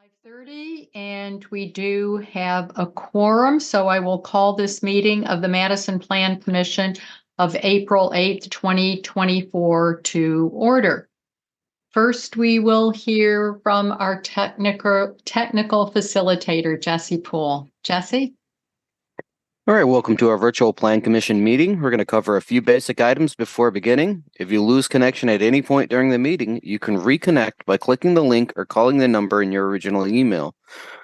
5:30, and we do have a quorum, so I will call this meeting of the Madison Plan Commission of April 8th, 2024 to order. First, we will hear from our technical facilitator, Jesse Poole. Jesse? All right, welcome to our virtual Plan Commission meeting. We're going to cover a few basic items before beginning. If you lose connection at any point during the meeting, you can reconnect by clicking the link or calling the number in your original email.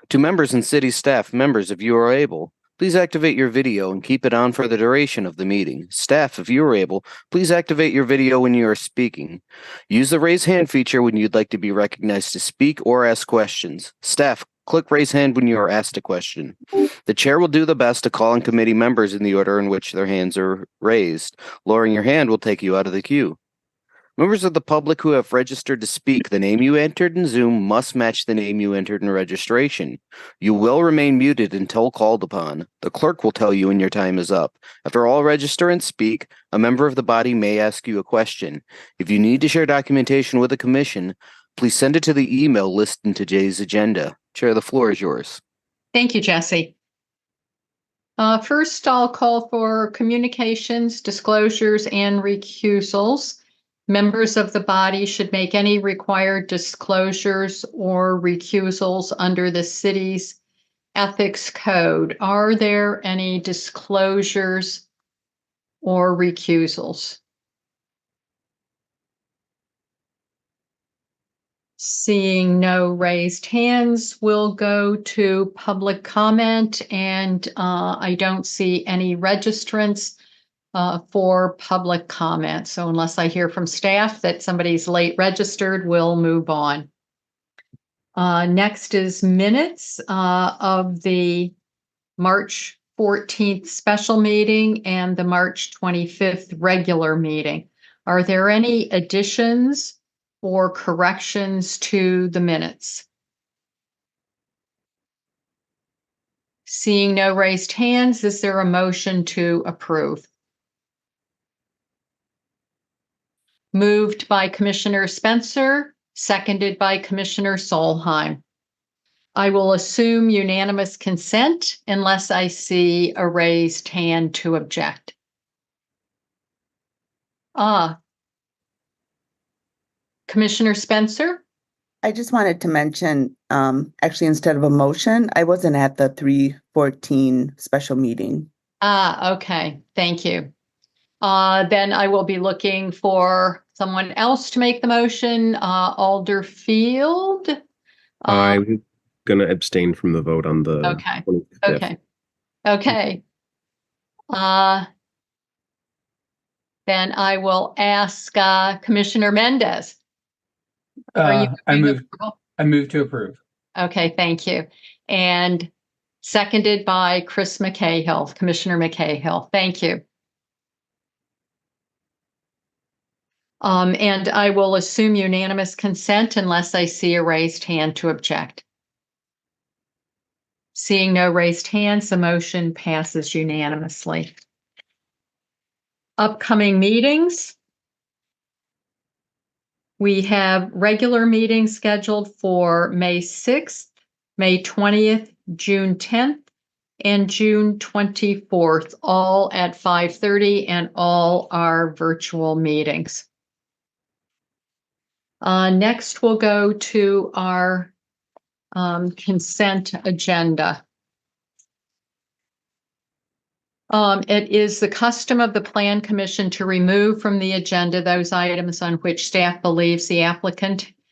To members and city staff members, if you are able, please activate your video and keep it on for the duration of the meeting. Staff, if you are able, please activate your video when you are speaking. Use the raise hand feature when you'd like to be recognized to speak or ask questions. Staff, click raise hand when you are asked a question. The chair will do the best to call on committee members in the order in which their hands are raised. Lowering your hand will take you out of the queue. Members of the public who have registered to speak, the name you entered in Zoom must match the name you entered in registration. You will remain muted until called upon. The clerk will tell you when your time is up. After all register and speak, a member of the body may ask you a question. If you need to share documentation with the commission, please send it to the email listed in today's agenda. Chair, the floor is yours. Thank you, Jesse. First, I'll call for communications, disclosures, and recusals. Members of the body should make any required disclosures or recusals under the city's ethics code. Are there any disclosures or recusals? Seeing no raised hands, we'll go to public comment, and I don't see any registrants for public comment. So unless I hear from staff that somebody's late registered, we'll move on. Next is minutes of the March 14th special meeting and the March 25th regular meeting. Are there any additions or corrections to the minutes? Seeing no raised hands, is there a motion to approve? Moved by Commissioner Spencer, seconded by Commissioner Solheim. I will assume unanimous consent unless I see a raised hand to object. Commissioner Spencer? I just wanted to mention, actually, instead of a motion, I wasn't at the 314 special meeting. Okay. Thank you. Then I will be looking for someone else to make the motion. Alderfield? I'm going to abstain from the vote on the. Okay. 25th. Okay. Then I will ask Commissioner Mendez. I move to approve. Okay, thank you. And seconded by Chris McCahill, Commissioner McCahill. Thank you. And I will assume unanimous consent unless I see a raised hand to object. Seeing no raised hands, the motion passes unanimously. Upcoming meetings. We have regular meetings scheduled for May 6th, May 20th, June 10th, and June 24th, all at 5:30, and all are virtual meetings. Next, we'll go to our consent agenda. It is the custom of the Plan Commission to remove from the agenda those items on which staff believes the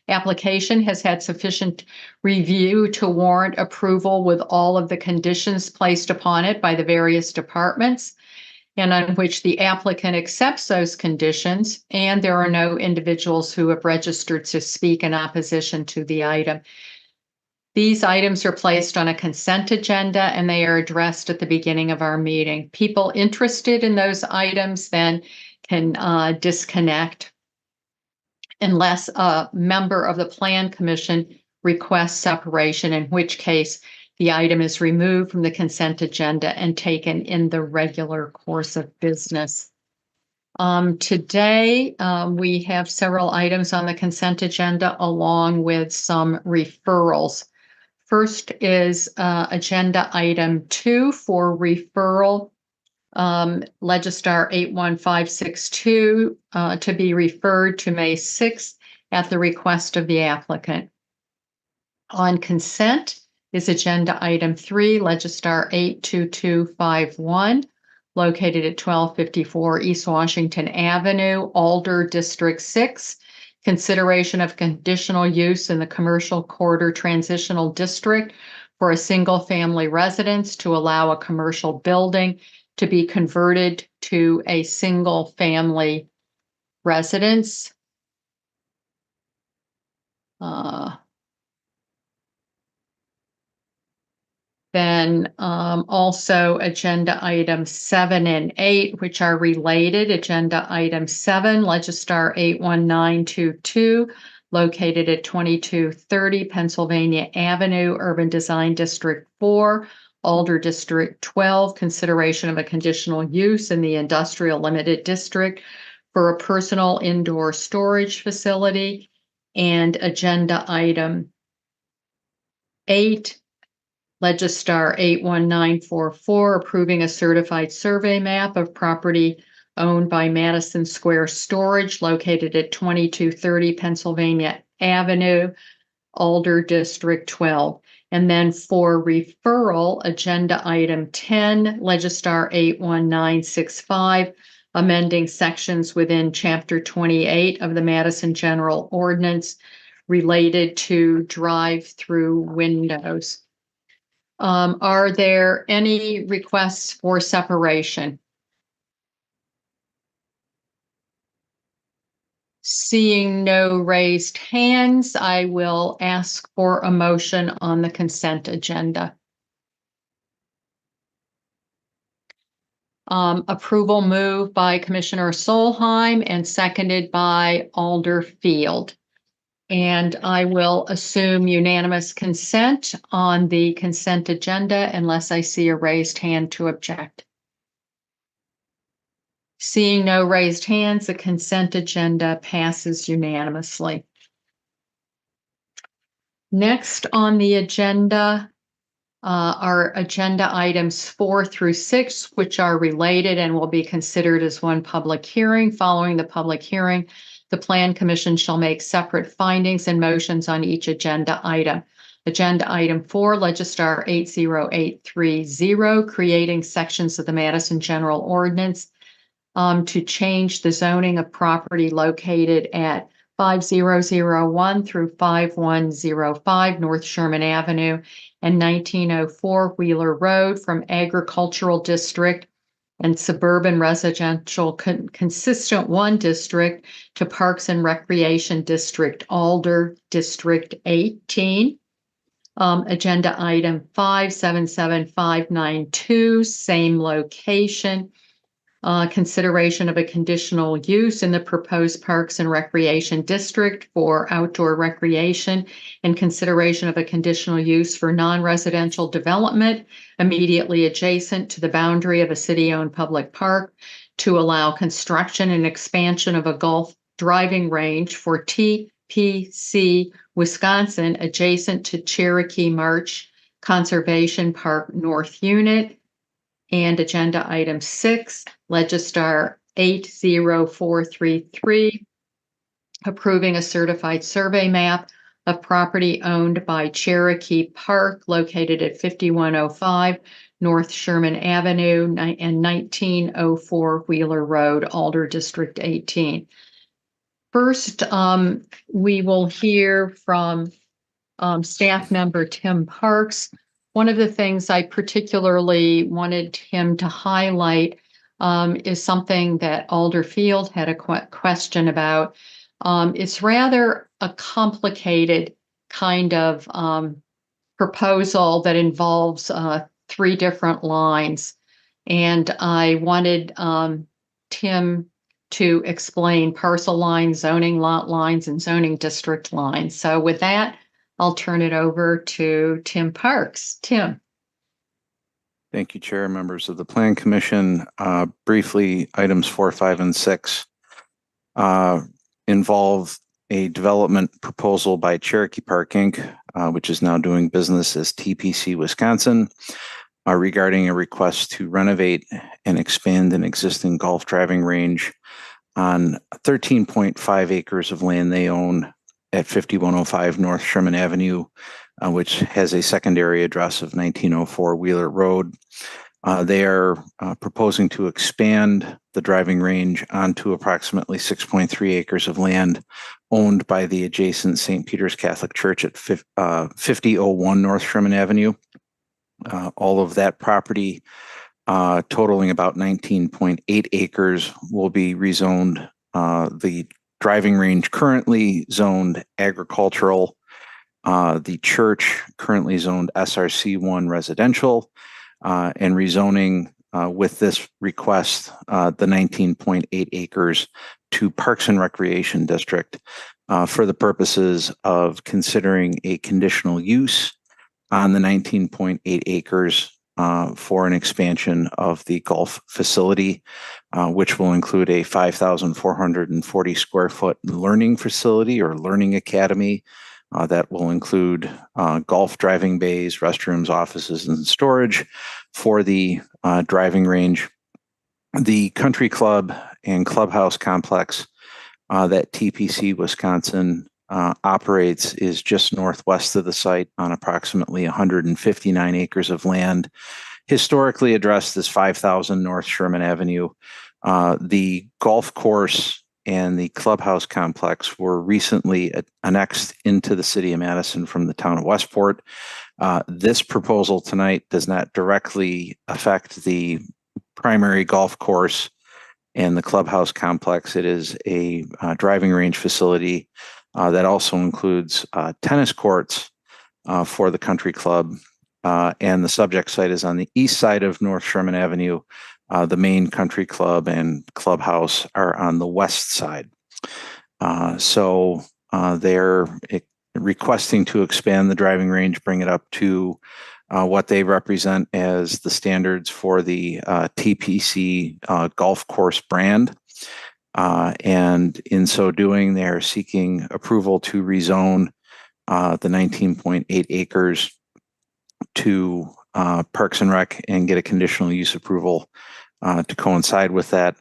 application has had sufficient review to warrant approval with all of the conditions placed upon it by the various departments, and on which the applicant accepts those conditions, and there are no individuals who have registered to speak in opposition to the item. These items are placed on a consent agenda and they are addressed at the beginning of our meeting. People interested in those items then can disconnect unless a member of the Plan Commission requests separation, in which case the item is removed from the consent agenda and taken in the regular course of business. Today, we have several items on the consent agenda along with some referrals. First is agenda item 2 for referral, Legistar 81562, to be referred to May 6th at the request of the applicant. On consent is agenda item 3, Legistar 82251, located at 1254 East Washington Avenue, Alder, District 6. Consideration of conditional use in the Commercial Corridor Transitional District for a single-family residence to allow a commercial building to be converted to a single-family residence. Then also agenda items 7 and 8, which are related. Agenda item 7, Legistar 81922, located at 2230 Pennsylvania Avenue, Urban Design District 4, Alder District 12, consideration of a conditional use in the Industrial Limited District for a personal indoor storage facility. And agenda item 8, Legistar 81944, approving a certified survey map of property owned by Madison Square Storage located at 2230 Pennsylvania Avenue, Alder District 12. And then for referral, agenda item 10, Legistar 81965, amending sections within Chapter 28 of the Madison General Ordinance related to drive-through windows. Are there any requests for separation? Seeing no raised hands, I will ask for a motion on the consent agenda. Approval moved by Commissioner Solheim and seconded by Alder Field. And I will assume unanimous consent on the consent agenda unless I see a raised hand to object. Seeing no raised hands, the consent agenda passes unanimously. Next on the agenda are agenda items 4 through 6, which are related and will be considered as one public hearing. Following the public hearing, the Plan Commission shall make separate findings and motions on each agenda item. Agenda item 4, Legistar 80830, creating sections of the Madison General Ordinance to change the zoning of property located at 5001 through 5105 North Sherman Avenue and 1904 Wheeler Road from Agricultural District and Suburban Residential Consistent 1 District to Parks and Recreation District, Alder District 18. Agenda item 577592, same location. Consideration of a conditional use in the proposed Parks and Recreation District for outdoor recreation and consideration of a conditional use for non-residential development immediately adjacent to the boundary of a city-owned public park to allow construction and expansion of a golf driving range for TPC Wisconsin adjacent to Cherokee March Conservation Park North Unit. And agenda item 6, Legistar 80433, approving a certified survey map of property owned by Cherokee Park located at 5105 North Sherman Avenue and 1904 Wheeler Road, Alder District 18. First, we will hear from staff member Tim Parks. One of the things I particularly wanted him to highlight is something that Alder Field had a question about. It's rather a complicated kind of proposal that involves 3 different lines. And I wanted Tim to explain parcel lines, zoning lot lines, and zoning district lines. So with that, I'll turn it over to Tim Parks. Tim. Thank you, Chair, members of the Plan Commission. Briefly, items 4, 5, and 6 involve a development proposal by Cherokee Park, Inc. which is now doing business as TPC Wisconsin, regarding a request to renovate and expand an existing golf driving range on 13.5 acres of land they own at 5105 North Sherman Avenue, which has a secondary address of 1904 Wheeler Road. They are proposing to expand the driving range onto approximately 6.3 acres of land owned by the adjacent St. Peter's Catholic Church at 5001 North Sherman Avenue. All of that property, totaling about 19.8 acres, will be rezoned. The driving range currently zoned agricultural. The church currently zoned SRC1 residential, and rezoning with this request, the 19.8 acres to Parks and Recreation District for the purposes of considering a conditional use on the 19.8 acres for an expansion of the golf facility, which will include a 5,440 square foot learning facility or learning academy that will include golf driving bays, restrooms, offices, and storage for the driving range. The country club and clubhouse complex that TPC Wisconsin operates is just northwest of the site on approximately 159 acres of land, historically addressed as 5,000 North Sherman Avenue. The golf course and the clubhouse complex were recently annexed into the city of Madison from the town of Westport. This proposal tonight does not directly affect the primary golf course and the clubhouse complex. It is a driving range facility that also includes tennis courts for the country club. And the subject site is on the east side of North Sherman Avenue. The main country club and clubhouse are on the west side. So they're requesting to expand the driving range, bring it up to what they represent as the standards for the TPC golf course brand. And in so doing, they're seeking approval to rezone the 19.8 acres to Parks and Rec and get a conditional use approval to coincide with that.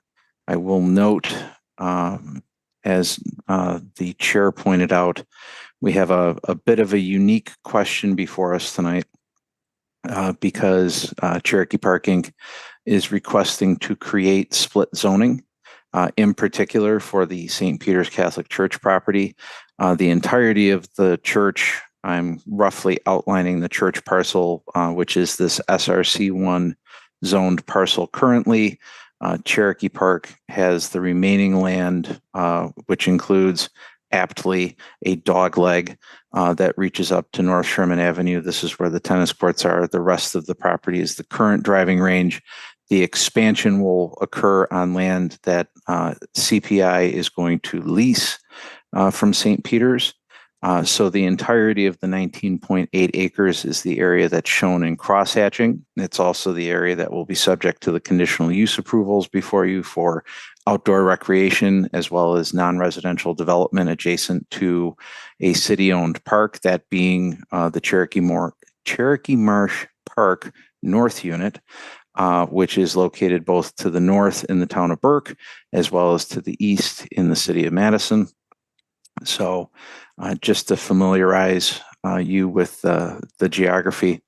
I will note, as the chair pointed out, we have a bit of a unique question before us tonight because Cherokee Park Inc. is requesting to create split zoning, in particular for the St. Peter's Catholic Church property. The entirety of the church, I'm roughly outlining the church parcel, which is this SRC1 zoned parcel currently. Cherokee Park has the remaining land, which includes aptly a dog leg that reaches up to North Sherman Avenue. This is where the tennis courts are. The rest of the property is the current driving range. The expansion will occur on land that CPI is going to lease from St. Peter's. So the entirety of the 19.8 acres is the area that's shown in crosshatching. It's also the area that will be subject to the conditional use approvals before you for outdoor recreation, as well as non-residential development adjacent to a city-owned park, that being the Cherokee Marsh Park North Unit, which is located both to the north in the town of Burke, as well as to the east in the city of Madison. So just to familiarize you with the geography.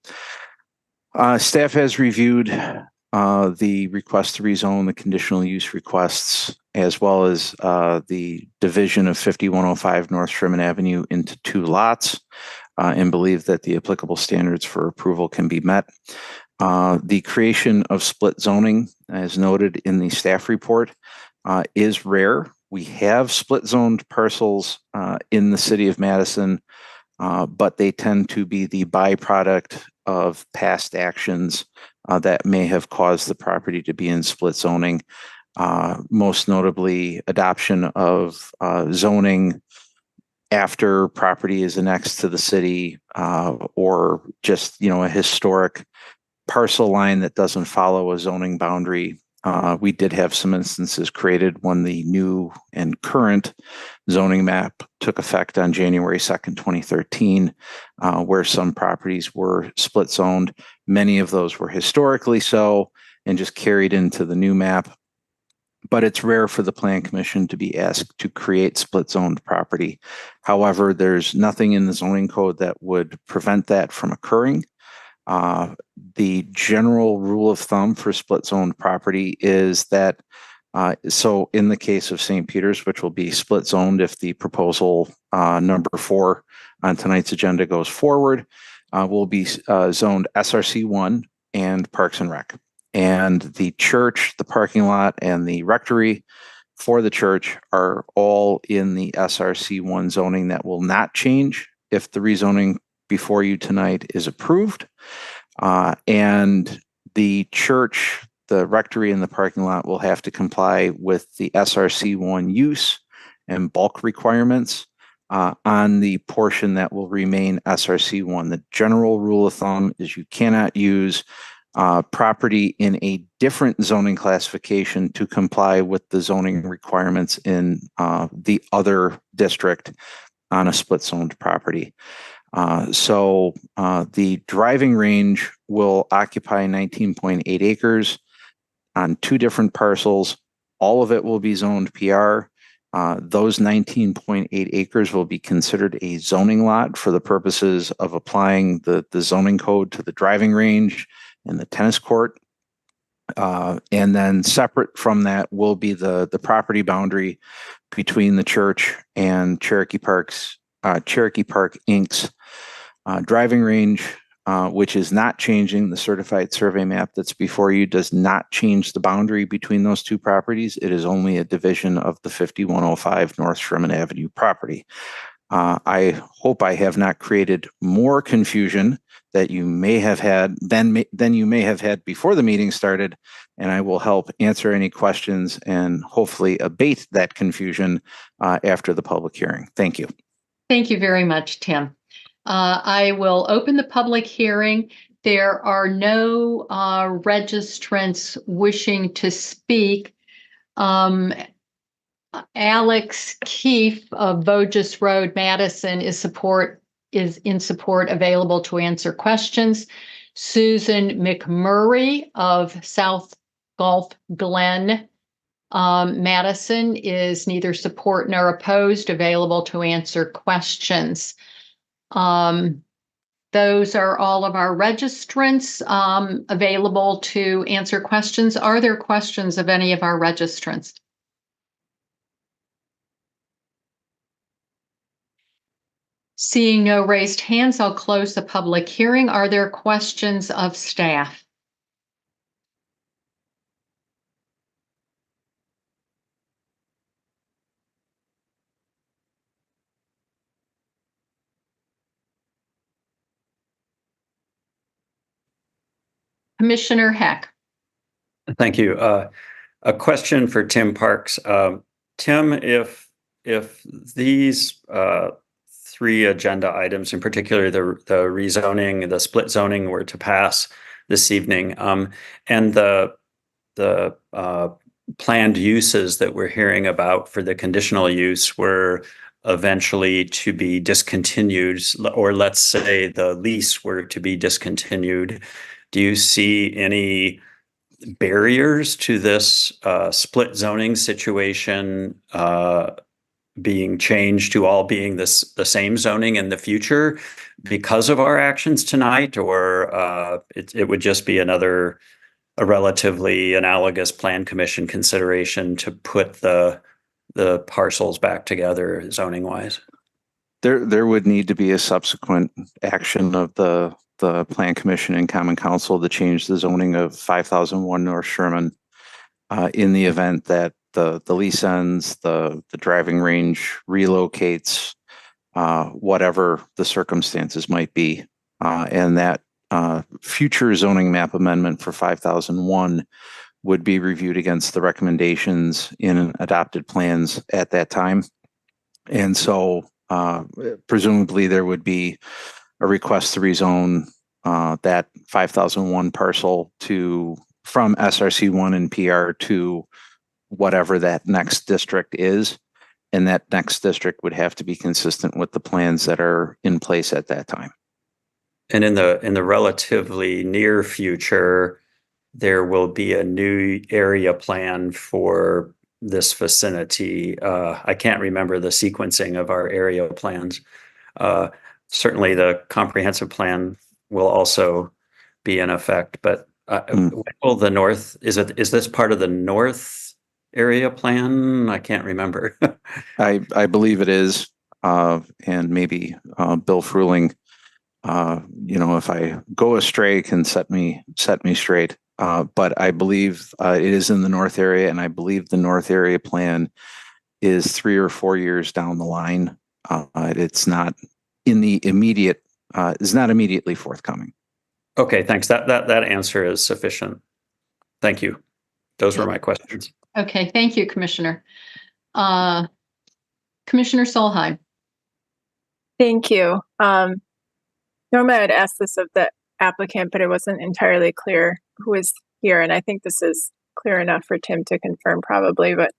Staff has reviewed the request to rezone, the conditional use requests, as well as the division of 5105 North Sherman Avenue into two lots, and believe that the applicable standards for approval can be met. The creation of split zoning, as noted in the staff report, is rare. We have split zoned parcels in the city of Madison, but they tend to be the byproduct of past actions that may have caused the property to be in split zoning. Most notably, adoption of zoning after property is annexed to the city, or just a historic parcel line that doesn't follow a zoning boundary We did have some instances created when the new and current zoning map took effect on January 2nd, 2013, where some properties were split zoned. Many of those were historically so and just carried into the new map. But it's rare for the Plan Commission to be asked to create split zoned property. However, there's nothing in the zoning code that would prevent that from occurring. The general rule of thumb for split zoned property is that, so in the case of St. Peter's, which will be split zoned if the proposal number 4 on tonight's agenda goes forward, will be zoned SRC1 and Parks and Rec. And the church, the parking lot, and the rectory for the church are all in the SRC1 zoning. That will not change if the rezoning before you tonight is approved. And the church, the rectory, and the parking lot will have to comply with the SRC1 use and bulk requirements on the portion that will remain SRC1. The general rule of thumb is you cannot use property in a different zoning classification to comply with the zoning requirements in the other district on a split zoned property. So the driving range will occupy 19.8 acres on 2 different parcels. All of it will be zoned PR. Those 19.8 acres will be considered a zoning lot for the purposes of applying the zoning code to the driving range and the tennis court. And then separate from that will be the property boundary between the church and Cherokee Park Inc.'s driving range, which is not changing. The certified survey map that's before you does not change the boundary between those 2 properties. It is only a division of the 5105 North Sherman Avenue property. I hope I have not created more confusion that you may have had than you may have had before the meeting started, and I will help answer any questions and hopefully abate that confusion after the public hearing. Thank you. Thank you very much, Tim. I will open the public hearing. There are no registrants wishing to speak. Alex Keefe of Voges Road, Madison is in support, available to answer questions. Susan McMurray of South Gulf Glen, Madison is neither support nor opposed, available to answer questions. Those are all of our registrants available to answer questions. Are there questions of any of our registrants? Seeing no raised hands, I'll close the public hearing. Are there questions of staff? Commissioner Heck. Thank you. A question for Tim Parks. Tim, if these 3 agenda items, in particular the rezoning, the split zoning, were to pass this evening, and the planned uses that we're hearing about for the conditional use were eventually to be discontinued, or let's say the lease were to be discontinued, do you see any barriers to this split zoning situation being changed to all being the same zoning in the future because of our actions tonight, or it would just be a relatively analogous Plan Commission consideration to put the parcels back together zoning wise? There would need to be a subsequent action of the Plan Commission and Common Council to change the zoning of 5001 North Sherman in the event that the lease ends, the driving range relocates, whatever the circumstances might be. And that future zoning map amendment for 5001 would be reviewed against the recommendations in adopted plans at that time. And so presumably there would be a request to rezone that 5001 parcel to from SRC1 and PR to whatever that next district is. And that next district would have to be consistent with the plans that are in place at that time. And in the relatively near future, there will be a new area plan for this vicinity. I can't remember the sequencing of our area plans. Certainly the comprehensive plan will also be in effect, but will the north, is this part of the north area plan? I can't remember. I believe it is, and maybe Bill Fruehling, if I go astray, can set me straight. But I believe it is in the north area, and I believe the north area plan is 3 or 4 years down the line. It's not in the immediate, is not immediately forthcoming. Okay, thanks. That answer is sufficient. Thank you. Those were my questions. Okay, thank you, Commissioner. Commissioner Solheim. Thank you. Normally I'd ask this of the applicant, but it wasn't entirely clear who is here. And I think this is clear enough for Tim to confirm probably, but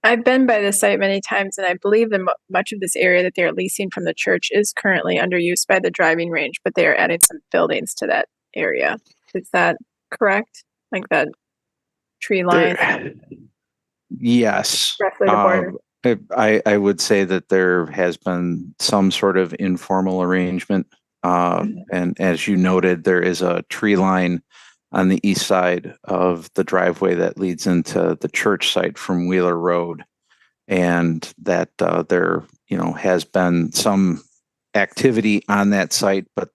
I've been by this site many times, and I believe that much of this area that they're leasing from the church is currently under use by the driving range, but they are adding some buildings to that area. Is that correct? Like that tree line? Yes. Roughly the border. I would say that there has been some sort of informal arrangement. And as you noted, there is a tree line on the east side of the driveway that leads into the church site from Wheeler Road. And that there, has been some activity on that site, but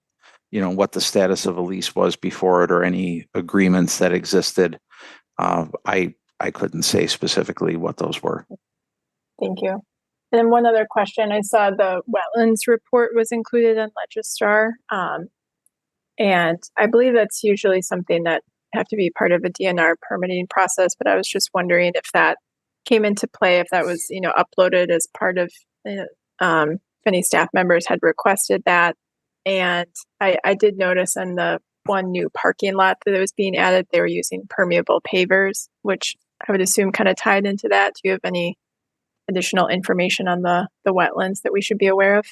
what the status of a lease was before it or any agreements that existed, I couldn't say specifically what those were. Thank you. And then one other question. I saw the wetlands report was included in Legistar. And I believe that's usually something that have to be part of a DNR permitting process, but I was just wondering if that came into play, if that was, uploaded as part of, if any staff members had requested that. And I did notice in the one new parking lot that was being added, they were using permeable pavers, which I would assume kind of tied into that. Do you have any additional information on the wetlands that we should be aware of?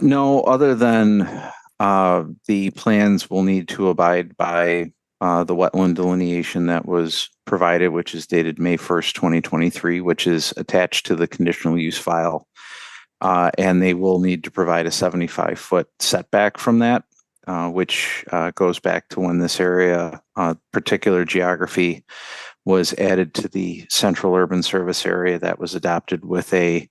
No, other than the plans will need to abide by the wetland delineation that was provided, which is dated May 1st, 2023, which is attached to the conditional use file. And they will need to provide a 75-foot setback from that, which goes back to when this area, particular geography, was added to the central urban service area that was adopted with a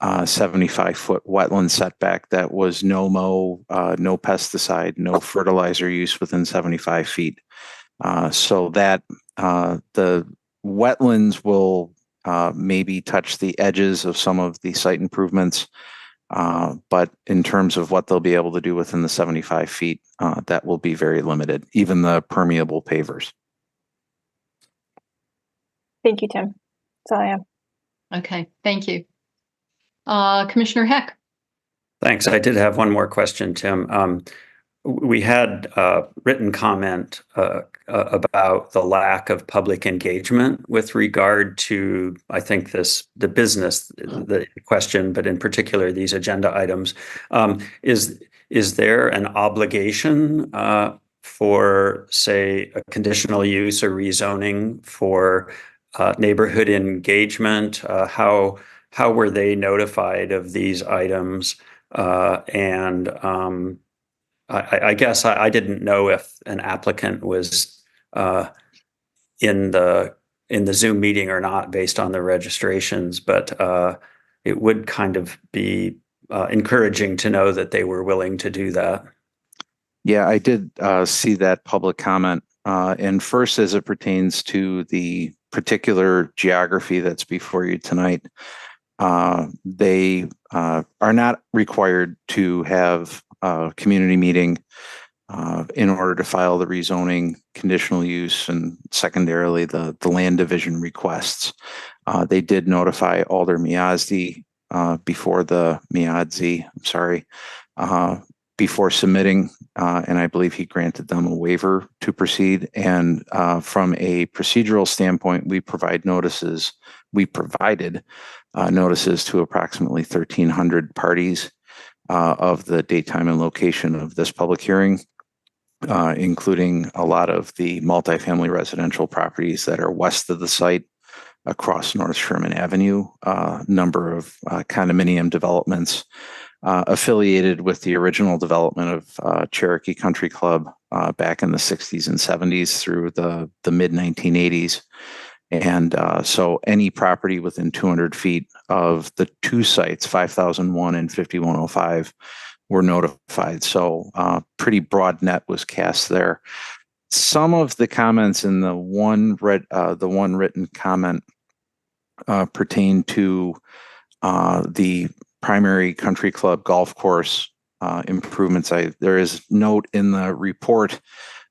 75-foot wetland setback that was no mow, no pesticide, no fertilizer use within 75 feet. So that the wetlands will maybe touch the edges of some of the site improvements, but in terms of what they'll be able to do within the 75 feet, that will be very limited, even the permeable pavers. Thank you, Tim. That's all I have. Okay, thank you. Commissioner Heck. Thanks. I did have one more question, Tim. We had written comment about the lack of public engagement with regard to, I think, the business, the question, but in particular, these agenda items. Is there an obligation for, say, a conditional use or rezoning for neighborhood engagement? How were they notified of these items? I guess I didn't know if an applicant was in the Zoom meeting or not based on the registrations, but it would kind of be encouraging to know that they were willing to do that. Yeah, I did see that public comment. And first, as it pertains to the particular geography that's before you tonight, they are not required to have a community meeting in order to file the rezoning, conditional use, and secondarily the land division requests. They did notify Alder Miazdi before the Miazzi, before submitting, and I believe he granted them a waiver to proceed. And from a procedural standpoint, we provided notices to approximately 1,300 parties of the date, time, and location of this public hearing, including a lot of the multifamily residential properties that are west of the site across North Sherman Avenue, number of condominium developments affiliated with the original development of Cherokee Country Club back in the 60s and 70s through the mid 1980s. And so any property within 200 feet of the two sites, 5001 and 5105, were notified. So pretty broad net was cast there. Some of the comments in the one written comment pertain to the primary country club golf course improvements. There is note in the report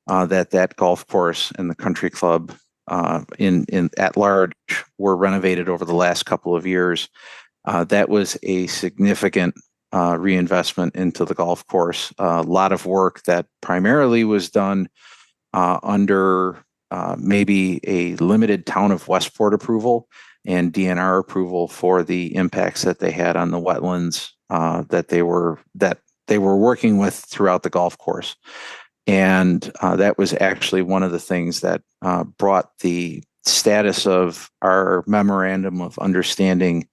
that golf course and the country club in at large were renovated over the last couple of years. That was a significant reinvestment into the golf course. A lot of work that primarily was done under maybe a limited town of Westport approval and DNR approval for the impacts that they had on the wetlands that they were working with throughout the golf course. And that was actually one of the things that brought the status of our memorandum of understanding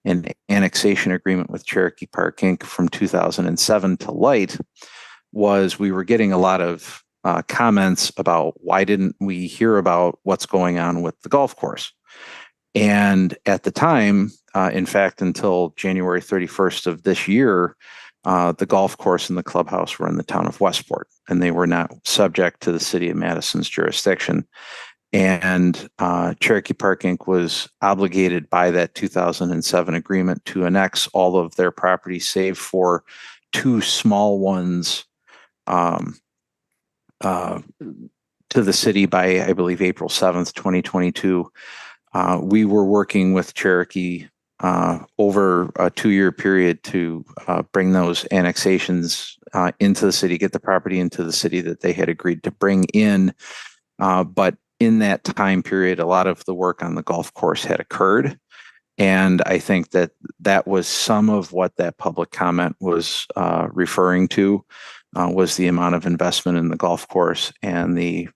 and annexation agreement with Cherokee Park Inc. from 2007 to light. Was we were getting a lot of comments about why didn't we hear about what's going on with the golf course. And at the time, in fact, until January 31st of this year, the golf course and the clubhouse were in the town of Westport, and they were not subject to the city of Madison's jurisdiction. And Cherokee Park Inc. was obligated by that 2007 agreement to annex all of their properties, save for two small ones, to the city by, I believe, April 7th, 2022. We were working with Cherokee over a 2-year period to bring those annexations into the city, get the property into the city that they had agreed to bring in. But in that time period, a lot of the work on the golf course had occurred. And I think that was some of what that public comment was referring to, was the amount of investment in the golf course and the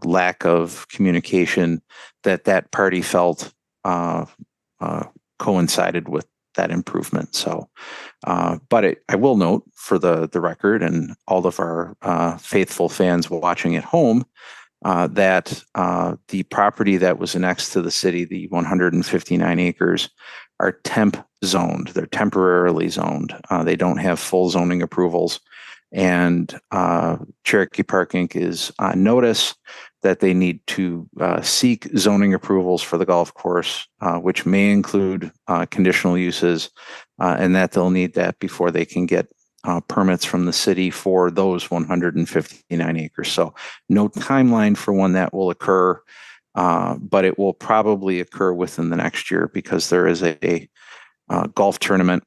lack of communication that party felt coincided with that improvement. So, but I will note for the record and all of our faithful fans watching at home, that the property that was annexed to the city, the 159 acres, are temp zoned. They're temporarily zoned. They don't have full zoning approvals. And Cherokee Park Inc. is on notice that they need to seek zoning approvals for the golf course, which may include conditional uses, and that they'll need that before they can get permits from the city for those 159 acres. So no timeline for when that will occur, but it will probably occur within the next year because there is a golf tournament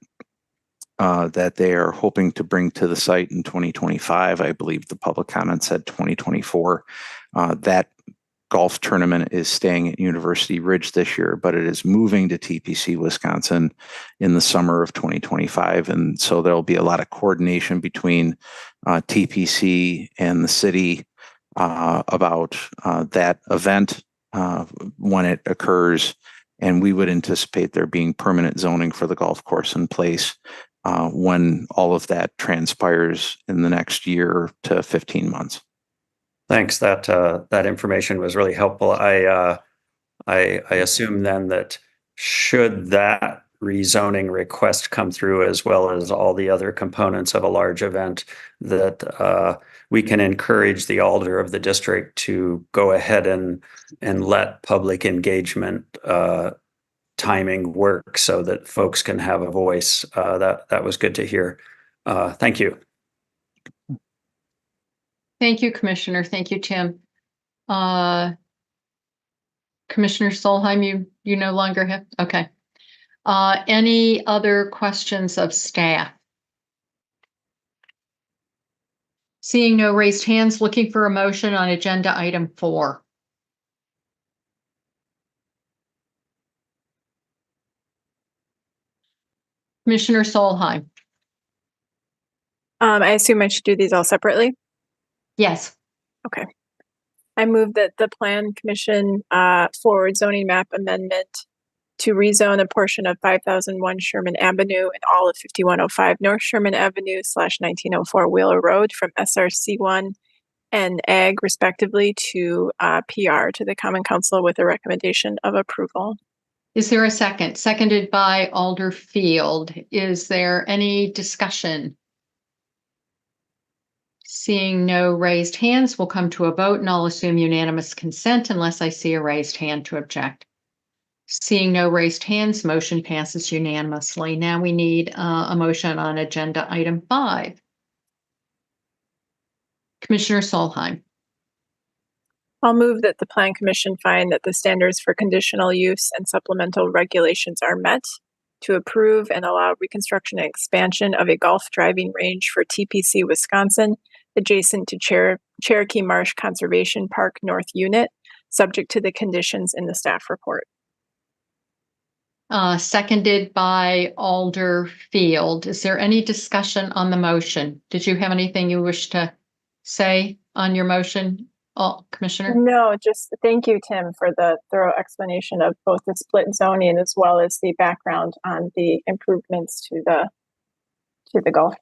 that they are hoping to bring to the site in 2025. I believe the public comment said 2024. That golf tournament is staying at University Ridge this year, but it is moving to TPC, Wisconsin in the summer of 2025. And so there'll be a lot of coordination between TPC and the city about that event when it occurs. And we would anticipate there being permanent zoning for the golf course in place when all of that transpires in the next year to 15 months. Thanks. That information was really helpful. I assume then that should that rezoning request come through, as well as all the other components of a large event, that we can encourage the alder of the district to go ahead and let public engagement timing work so that folks can have a voice. That was good to hear. Thank you. Thank you, Commissioner. Thank you, Tim. Commissioner Solheim, you no longer have, okay. Any other questions of staff? Seeing no raised hands, looking for a motion on agenda item 4. Commissioner Solheim. I assume I should do these all separately. Yes. I move that the Plan Commission forward zoning map amendment to rezone a portion of 5001 Sherman Avenue and all of 5105 North Sherman Avenue / 1904 Wheeler Road from SRC1 and Ag respectively to PR to the Common Council with a recommendation of approval. Is there a second? Seconded by Alder Field. Is there any discussion? Seeing no raised hands, we'll come to a vote and I'll assume unanimous consent unless I see a raised hand to object. Seeing no raised hands, motion passes unanimously. Now we need a motion on agenda item 5. Commissioner Solheim. I'll move that the Plan Commission find that the standards for conditional use and supplemental regulations are met to approve and allow reconstruction and expansion of a golf driving range for TPC Wisconsin adjacent to Cherokee Marsh Conservation Park North Unit, subject to the conditions in the staff report. Seconded by Alder Field. Is there any discussion on the motion? Did you have anything you wish to say on your motion, Commissioner? No, just thank you, Tim, for the thorough explanation of both the split zoning as well as the background on the improvements to the golf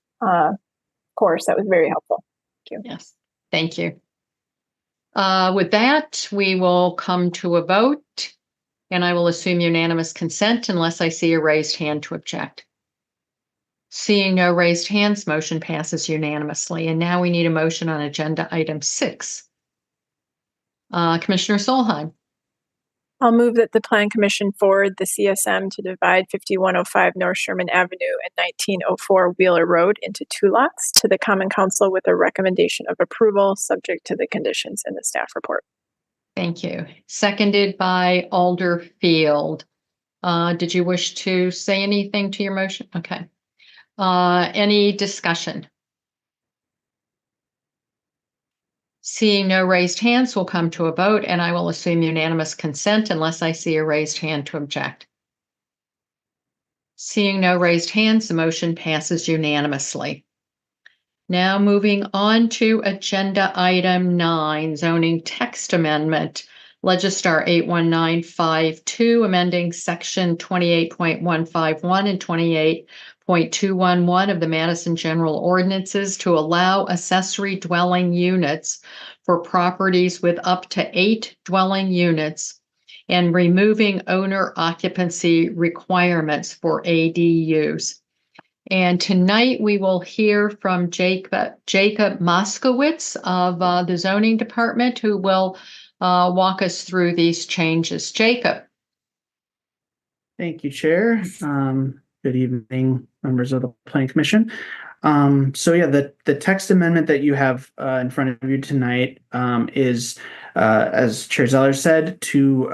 course. That was very helpful. Thank you. Yes, thank you. With that, we will come to a vote, and I will assume unanimous consent unless I see a raised hand to object. Seeing no raised hands, motion passes unanimously. And now we need a motion on agenda item 6. Commissioner Solheim. I'll move that the Plan Commission forward the CSM to divide 5105 North Sherman Avenue and 1904 Wheeler Road into 2 lots to the Common Council with a recommendation of approval, subject to the conditions in the staff report. Thank you. Seconded by Alder Field. Did you wish to say anything to your motion? Okay. Any discussion? Seeing no raised hands, we'll come to a vote, and I will assume unanimous consent unless I see a raised hand to object. Seeing no raised hands, the motion passes unanimously. Now moving on to agenda item 9, zoning text amendment, Legistar 81952, amending section 28.151 and 28.211 of the Madison General Ordinances to allow accessory dwelling units for properties with up to 8 dwelling units and removing owner occupancy requirements for ADUs. And tonight we will hear from Jacob Moskowitz of the zoning department, who will walk us through these changes. Jacob. Thank you, Chair. Good evening, members of the Planning Commission. The text amendment that you have in front of you tonight is, as Chair Zeller said, to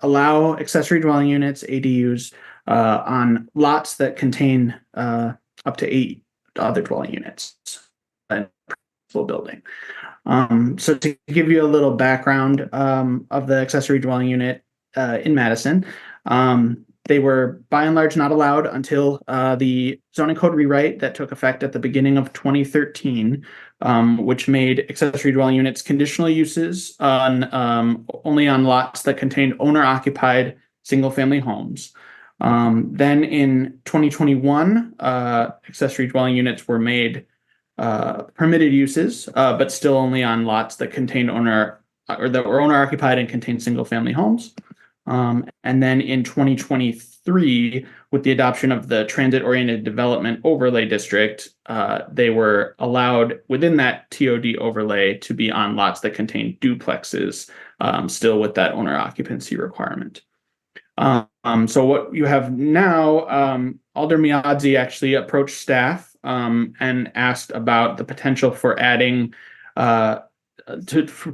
allow accessory dwelling units, ADUs, on lots that contain up to 8 other dwelling units in a principal building. So to give you a little background of the accessory dwelling unit in Madison, they were by and large not allowed until the zoning code rewrite that took effect at the beginning of 2013, which made accessory dwelling units conditional uses on only on lots that contained owner-occupied single-family homes. Then in 2021, accessory dwelling units were made permitted uses, but still only on lots that contained that were owner-occupied and contained single-family homes. And then in 2023, with the adoption of the Transit-Oriented Development Overlay District, they were allowed within that TOD overlay to be on lots that contain duplexes, still with that owner occupancy requirement. So what you have now, Alder Miadzi actually approached staff and asked about the potential for adding to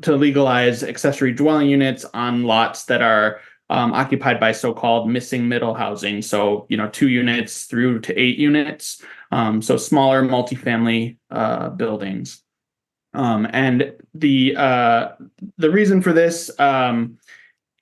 legalize accessory dwelling units on lots that are occupied by so-called missing middle housing. So, 2 units through to 8 units. So smaller multifamily buildings. And the reason for this,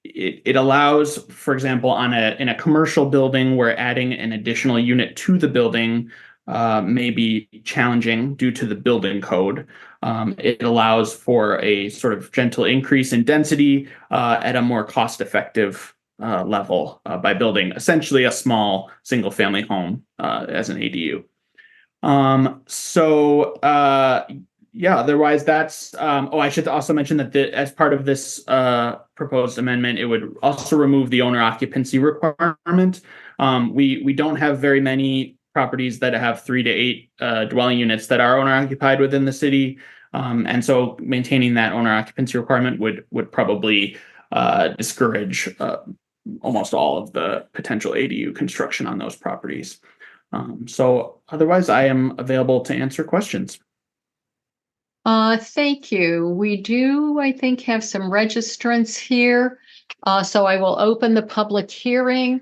it allows, for example, in a commercial building where adding an additional unit to the building may be challenging due to the building code. It allows for a sort of gentle increase in density at a more cost-effective level by building essentially a small single-family home as an ADU. Yeah, otherwise that's, I should also mention that as part of this proposed amendment, it would also remove the owner occupancy requirement. We don't have very many properties that have 3 to 8 dwelling units that are owner occupied within the city. And so maintaining that owner occupancy requirement would probably discourage almost all of the potential ADU construction on those properties. So otherwise I am available to answer questions. Thank you. We do, I think, have some registrants here. So I will open the public hearing.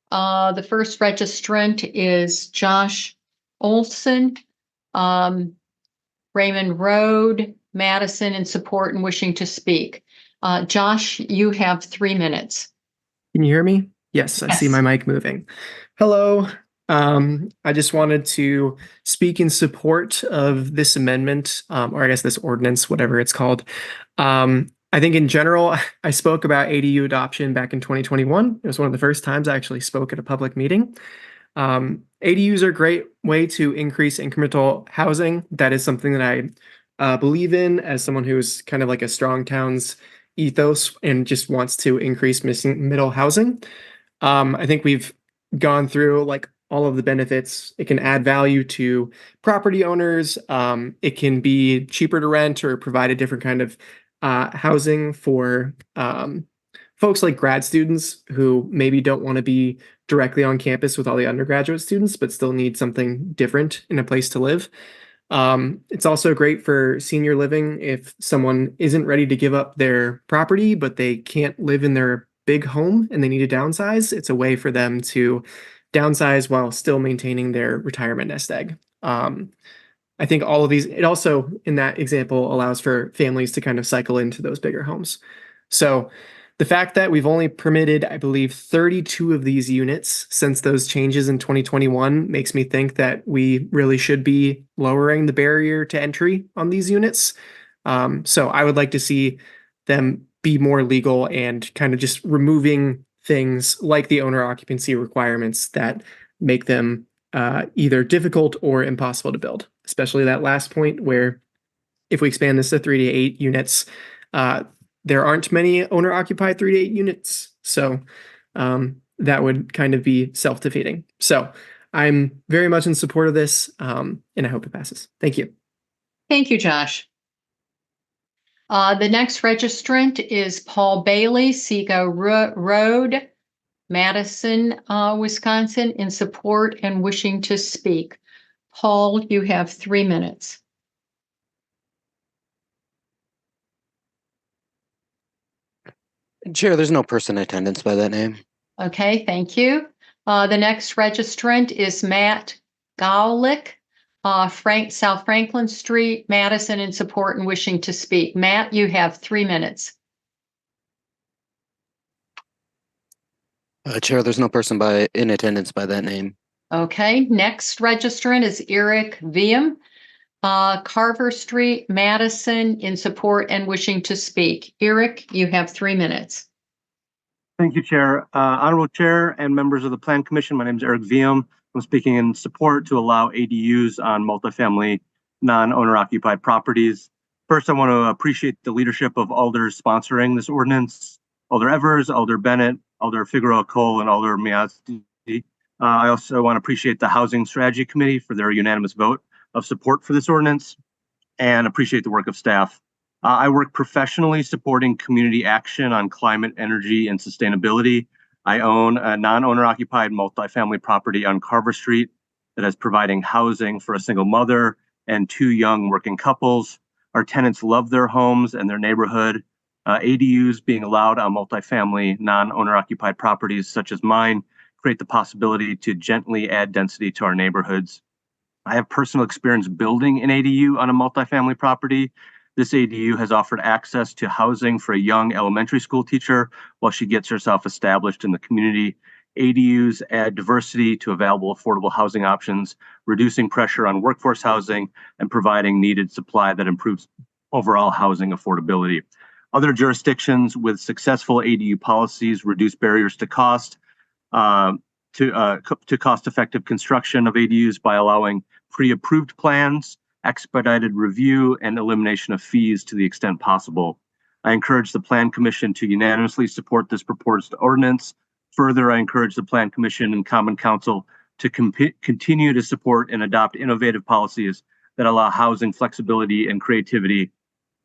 The first registrant is Josh Olson, Raymond Road, Madison, in support and wishing to speak. Josh, you have 3 minutes. Can you hear me? Yes, I see my mic moving. Hello. I just wanted to speak in support of this amendment, or I guess this ordinance, whatever it's called. I think in general, I spoke about ADU adoption back in 2021. It was one of the first times I actually spoke at a public meeting. ADUs are a great way to increase incremental housing. That is something that I believe in as someone who's kind of like a strong towns ethos and just wants to increase middle housing. I think we've gone through like all of the benefits. It can add value to property owners. It can be cheaper to rent or provide a different kind of housing for folks like grad students who maybe don't want to be directly on campus with all the undergraduate students, but still need something different in a place to live. It's also great for senior living if someone isn't ready to give up their property, but they can't live in their big home and they need to downsize. It's a way for them to downsize while still maintaining their retirement nest egg. I think all of these, it also, in that example, allows for families to kind of cycle into those bigger homes. So the fact that we've only permitted, I believe, 32 of these units since those changes in 2021 makes me think that we really should be lowering the barrier to entry on these units. So I would like to see them be more legal and kind of just removing things like the owner occupancy requirements that make them either difficult or impossible to build, especially that last point where if we expand this to 3 to 8 units, there aren't many owner occupied 3 to 8 units. So that would kind of be self-defeating. So I'm very much in support of this and I hope it passes. Thank you. Thank you, Josh. The next registrant is Paul Bailey, Seago Road, Madison, Wisconsin, in support and wishing to speak. Paul, you have 3 minutes. Chair, there's no person in attendance by that name. Okay, thank you. The next registrant is Matt Gaulick, South Franklin Street, Madison, in support and wishing to speak. Matt, you have 3 minutes. Chair, there's no person in attendance by that name. Okay, next registrant is Eric Wiem, Carver Street, Madison, in support and wishing to speak. Eric, you have 3 minutes. Thank you, Chair. Honorable Chair and members of the Plan Commission, my name is Eric Wiem. I'm speaking in support to allow ADUs on multifamily non-owner occupied properties. First, I want to appreciate the leadership of alders sponsoring this ordinance, Alder Evers, Alder Bennett, Alder Figueroa Cole, and Alder Miazzi. I also want to appreciate the Housing Strategy Committee for their unanimous vote of support for this ordinance and appreciate the work of staff. I work professionally supporting community action on climate, energy, and sustainability. I own a non-owner occupied multifamily property on Carver Street that is providing housing for a single mother and 2 young working couples. Our tenants love their homes and their neighborhood. ADUs being allowed on multifamily non-owner occupied properties such as mine create the possibility to gently add density to our neighborhoods. I have personal experience building an ADU on a multifamily property This ADU has offered access to housing for a young elementary school teacher while she gets herself established in the community. ADUs add diversity to available affordable housing options, reducing pressure on workforce housing and providing needed supply that improves overall housing affordability. Other jurisdictions with successful ADU policies reduce barriers to cost, to cost-effective construction of ADUs by allowing pre-approved plans, expedited review, and elimination of fees to the extent possible. I encourage the Plan Commission to unanimously support this proposed ordinance. Further, I encourage the Plan Commission and Common Council to continue to support and adopt innovative policies that allow housing flexibility and creativity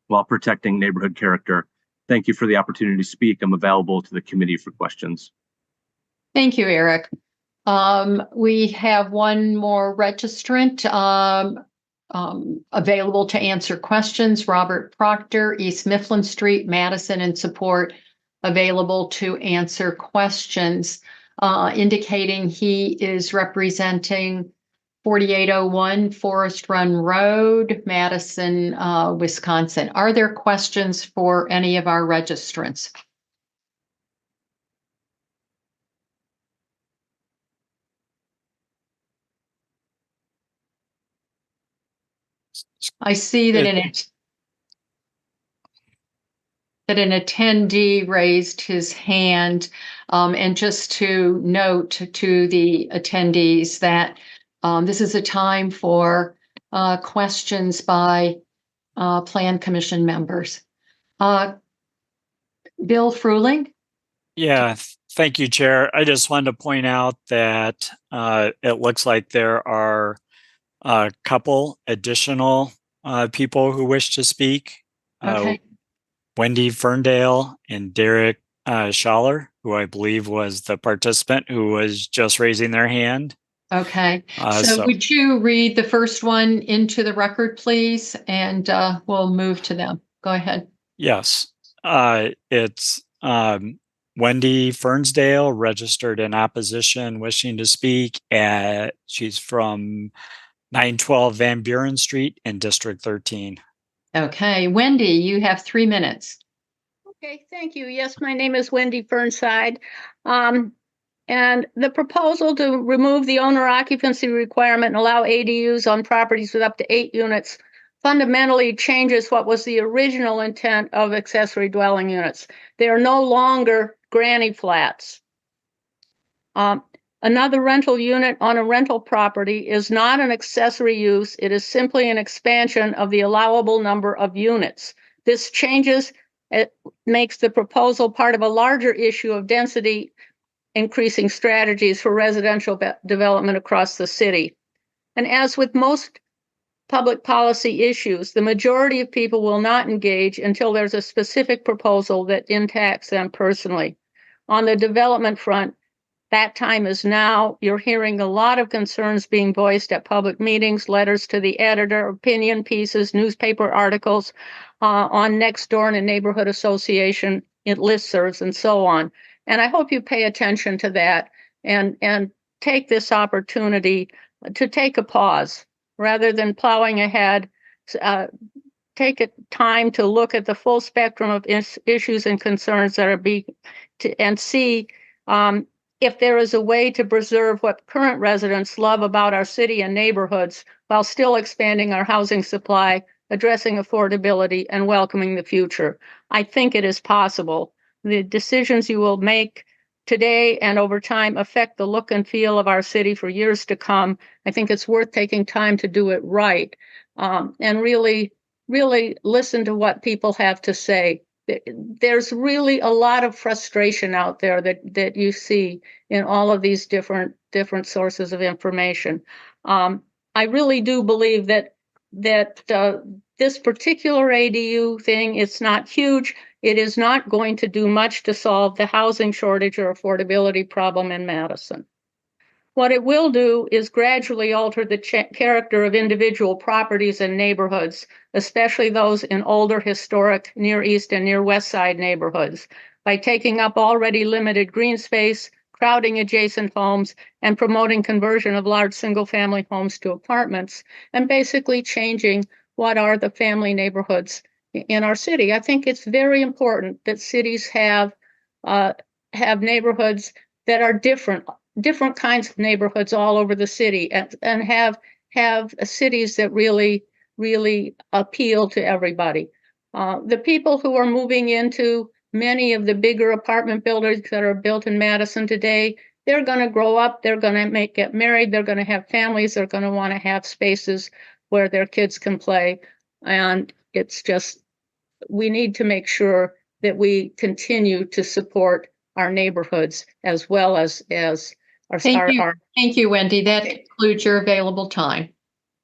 while protecting neighborhood character. Thank you for the opportunity to speak. I'm available to the committee for questions. Thank you, Eric. We have one more registrant available to answer questions. Robert Proctor, East Mifflin Street, Madison, in support, available to answer questions, indicating he is representing 4801 Forest Run Road, Madison, Wisconsin. Are there questions for any of our registrants? I see that an attendee raised his hand, and just to note to the attendees that this is a time for questions by Plan Commission members. Bill Fruehling? Yeah, thank you, Chair. I just wanted to point out that it looks like there are a couple additional people who wish to speak. Okay. Wendy Ferndale and Derek Schaller, who I believe was the participant who was just raising their hand. Okay. So would you read the first one into the record, please? And we'll move to them. Go ahead. Yes. It's Wendy Fernsdale, registered in opposition, wishing to speak. She's from 912 Van Buren Street in District 13. Okay. Wendy, you have 3 minutes. Okay, thank you. Yes, my name is Wendy Fernside. And the proposal to remove the owner occupancy requirement and allow ADUs on properties with up to 8 units fundamentally changes what was the original intent of accessory dwelling units. They are no longer granny flats. Another rental unit on a rental property is not an accessory use. It is simply an expansion of the allowable number of units. This changes, it makes the proposal part of a larger issue of density increasing strategies for residential development across the city. And as with most public policy issues, the majority of people will not engage until there's a specific proposal that impacts them personally. On the development front, that time is now. You're hearing a lot of concerns being voiced at public meetings, letters to the editor, opinion pieces, newspaper articles, on Nextdoor and a neighborhood association, listservs, and so on. And I hope you pay attention to that and take this opportunity to take a pause rather than plowing ahead. Take time to look at the full spectrum of issues and concerns that are and see if there is a way to preserve what current residents love about our city and neighborhoods while still expanding our housing supply, addressing affordability, and welcoming the future. I think it is possible. The decisions you will make today and over time affect the look and feel of our city for years to come. I think it's worth taking time to do it right, and really listen to what people have to say. There's really a lot of frustration out there that you see in all of these different sources of information. I really do believe that this particular ADU thing, it's not huge. It is not going to do much to solve the housing shortage or affordability problem in Madison. What it will do is gradually alter the character of individual properties and neighborhoods, especially those in older historic Near East and Near West Side neighborhoods, by taking up already limited green space, crowding adjacent homes, and promoting conversion of large single-family homes to apartments, and basically changing what are the family neighborhoods in our city. I think it's very important that cities have neighborhoods that are different kinds of neighborhoods all over the city, and have cities that really appeal to everybody. The people who are moving into many of the bigger apartment buildings that are built in Madison today, they're going to grow up, they're going to get married, they're going to have families, they're going to want to have spaces where their kids can play. And it's just, we need to make sure that we continue to support our neighborhoods as well as our. Thank you, Wendy. That concludes your available time.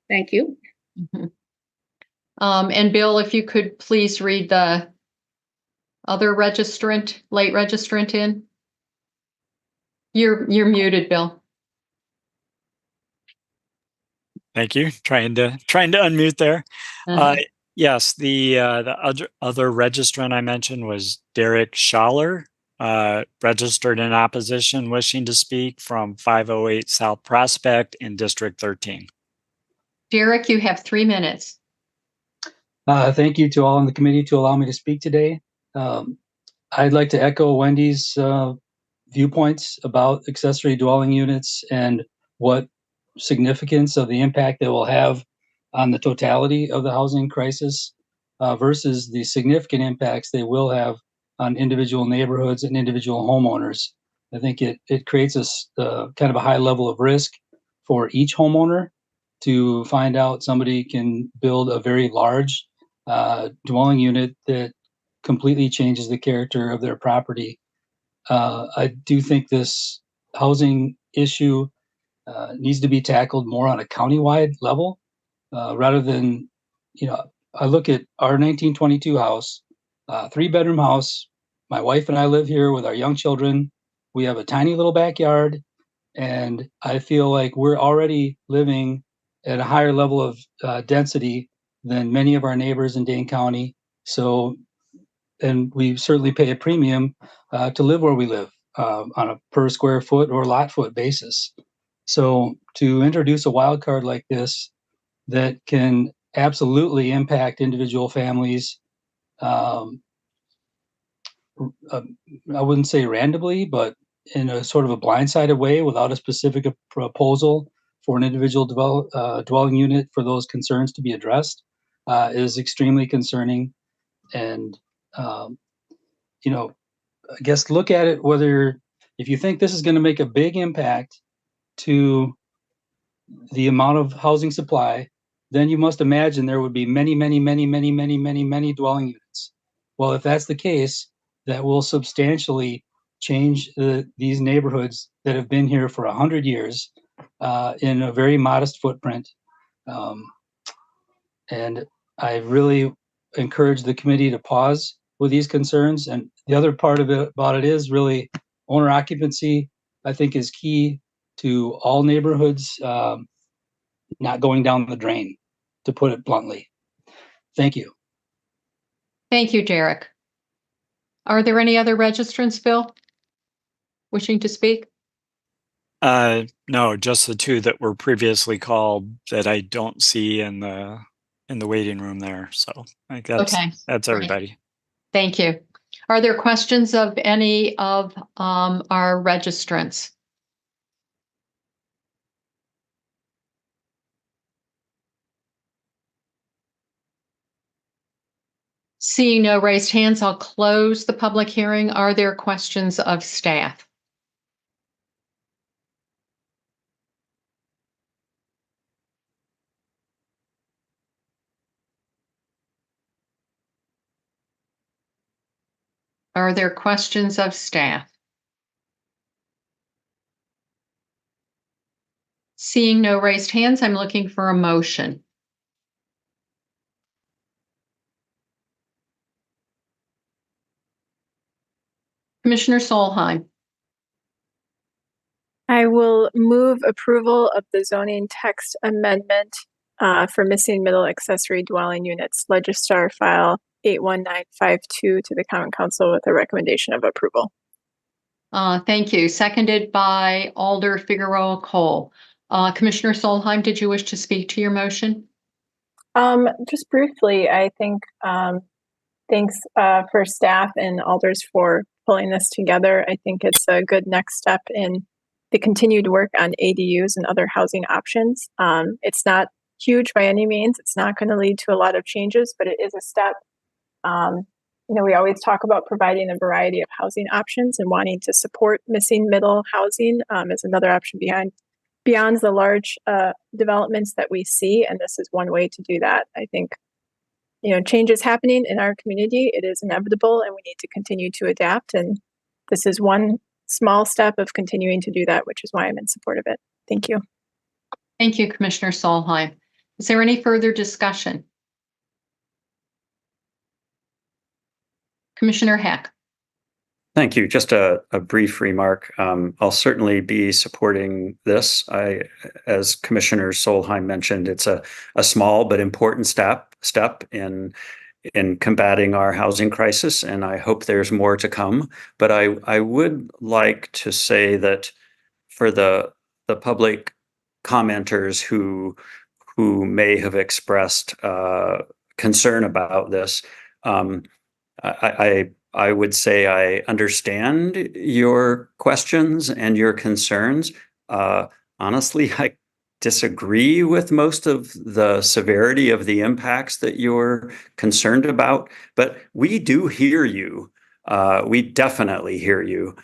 Thank you. Mm-hmm. And Bill, if you could please read the other late registrant in. You're muted, Bill. Thank you. Trying to unmute there. Yes, the other registrant I mentioned was Derek Schaller, registered in opposition, wishing to speak from 508 South Prospect in District 13. Derek, you have 3 minutes. Thank you to all in the committee to allow me to speak today. I'd like to echo Wendy's viewpoints about accessory dwelling units and what significance of the impact they will have on the totality of the housing crisis versus the significant impacts they will have on individual neighborhoods and individual homeowners. I think it creates a kind of a high level of risk for each homeowner to find out somebody can build a very large dwelling unit that completely changes the character of their property. I do think this housing issue needs to be tackled more on a countywide level rather than, I look at our 1922 house, 3-bedroom house. My wife and I live here with our young children. We have a tiny little backyard, and I feel like we're already living at a higher level of density than many of our neighbors in Dane County. So, and we certainly pay a premium to live where we live on a per square foot or lot foot basis. So to introduce a wild card like this that can absolutely impact individual families, I wouldn't say randomly, but in a sort of a blindsided way without a specific proposal for an individual dwelling unit for those concerns to be addressed is extremely concerning. And, I guess look at it if you think this is going to make a big impact to the amount of housing supply, then you must imagine there would be many dwelling units. Well, if that's the case, that will substantially change these neighborhoods that have been here for 100 years in a very modest footprint. And I really encourage the committee to pause with these concerns. And the other part of it about it is really owner occupancy, I think, is key to all neighborhoods not going down the drain, to put it bluntly. Thank you. Thank you, Derek. Are there any other registrants, Bill, wishing to speak? No, just the two that were previously called that I don't see in the waiting room there. So I think that's everybody. Thank you. Are there questions of any of our registrants? Seeing no raised hands, I'll close the public hearing. Are there questions of staff? Are there questions of staff? Seeing no raised hands, I'm looking for a motion. Commissioner Solheim. I will move approval of the zoning text amendment for missing middle accessory dwelling units, Legistar file 81952 to the Common Council with a recommendation of approval. Thank you. Seconded by Alder Figueroa Cole. Commissioner Solheim, did you wish to speak to your motion? Just briefly, I think Thanks for staff and alders for pulling this together. I think it's a good next step in the continued work on ADUs and other housing options. It's not huge by any means. It's not going to lead to a lot of changes, but it is a step. We always talk about providing a variety of housing options and wanting to support missing middle housing as another option beyond the large developments that we see. And this is one way to do that. I think, change is happening in our community. It is inevitable and we need to continue to adapt. And this is one small step of continuing to do that, which is why I'm in support of it. Thank you. Thank you, Commissioner Solheim. Is there any further discussion? Commissioner Heck. Thank you. Just a brief remark. I'll certainly be supporting this. As Commissioner Solheim mentioned, it's a small but important step in combating our housing crisis, and I hope there's more to come. But I would like to say that for the public commenters who may have expressed concern about this, I would say I understand your questions and your concerns. Honestly, I disagree with most of the severity of the impacts that you're concerned about, but we do hear you. We definitely hear you.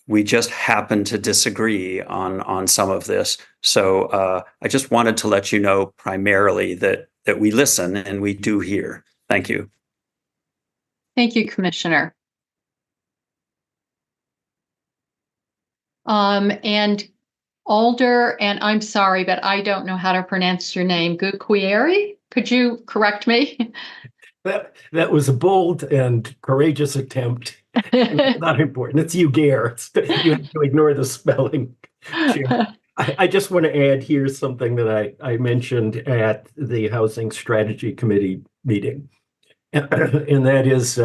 We just happen to disagree on some of this. So I just wanted to let you know primarily that we listen and we do hear. Thank you. Thank you, Commissioner. And Alder, and I'm sorry, but I don't know how to pronounce your name. Guquieri, could you correct me? That was a bold and courageous attempt. Not important. It's Ugair. You have to ignore the spelling. I just want to add here something that I mentioned at the Housing Strategy Committee meeting. And that is,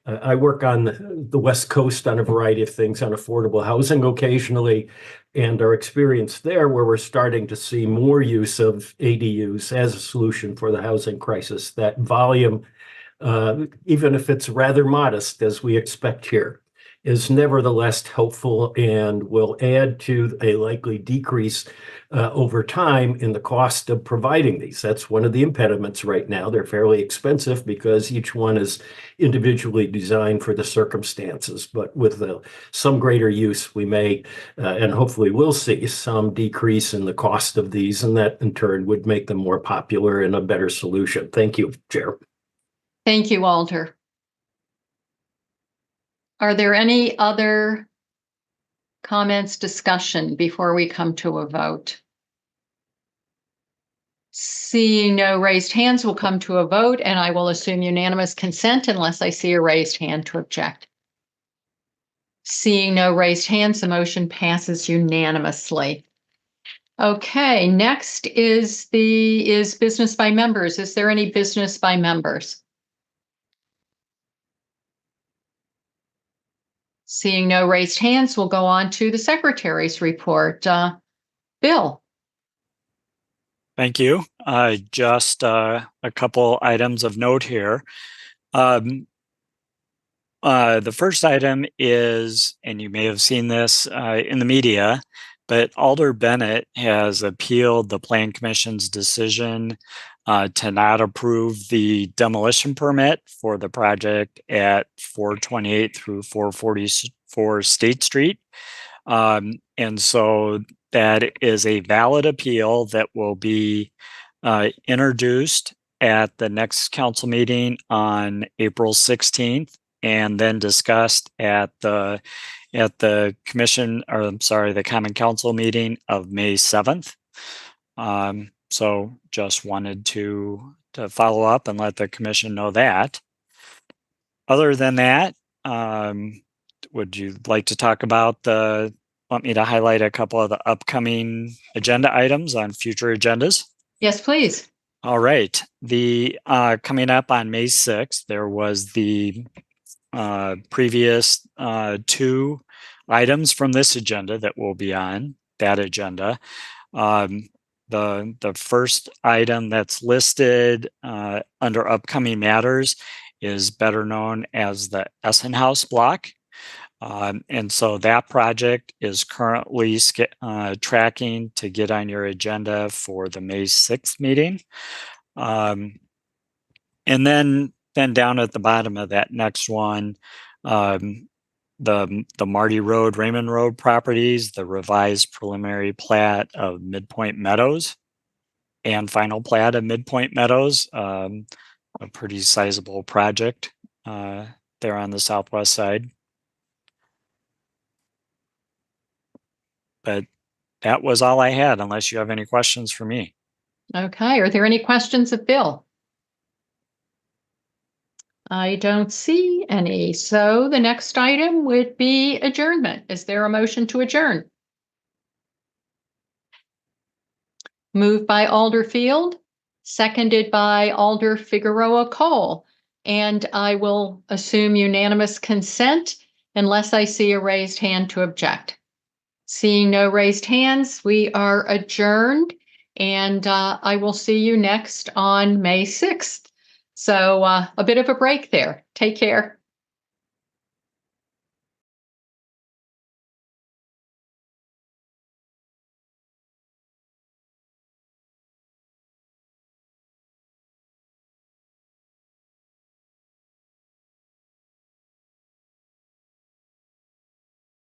I work on the West Coast on a variety of things on affordable housing occasionally, and our experience there where we're starting to see more use of ADUs as a solution for the housing crisis. That volume, even if it's rather modest as we expect here, is nevertheless helpful and will add to a likely decrease over time in the cost of providing these. That's one of the impediments right now. They're fairly expensive because each one is individually designed for the circumstances. But with some greater use, we may and hopefully will see some decrease in the cost of these, and that in turn would make them more popular and a better solution. Thank you, Chair. Thank you, Alder. Are there any other comments, discussion before we come to a vote? Seeing no raised hands, we'll come to a vote, and I will assume unanimous consent unless I see a raised hand to object. Seeing no raised hands, the motion passes unanimously. Okay, next is business by members. Is there any business by members? Seeing no raised hands, we'll go on to the Secretary's report. Bill. Thank you. Just a couple items of note here. The first item is, and you may have seen this in the media, but Alder Bennett has appealed the Plan Commission's decision to not approve the demolition permit for the project at 428 through 444 State Street. And so that is a valid appeal that will be introduced at the next council meeting on April 16th and then discussed at the commission, or I'm sorry, the Common Council meeting of May 7th. So just wanted to follow up and let the commission know that. Other than that, would you like to talk about want me to highlight a couple of the upcoming agenda items on future agendas? Yes, please. All right. The coming up on May 6th, there was the previous two items from this agenda that will be on that agenda. The first item that's listed under upcoming matters is better known as the Essenhaus block. And so that project is currently tracking to get on your agenda for the May 6th meeting. And then down at the bottom of that next one, the Marty Road, Raymond Road properties, the revised preliminary plat of Midpoint Meadows and final plat of Midpoint Meadows, a pretty sizable project there on the southwest side. But that was all I had, unless you have any questions for me. Okay, are there any questions of Bill? I don't see any. So the next item would be adjournment. Is there a motion to adjourn? Moved by Alder Field, seconded by Alder Figueroa Cole. And I will assume unanimous consent unless I see a raised hand to object. Seeing no raised hands, we are adjourned, and I will see you next on May 6th. So a bit of a break there. Take care.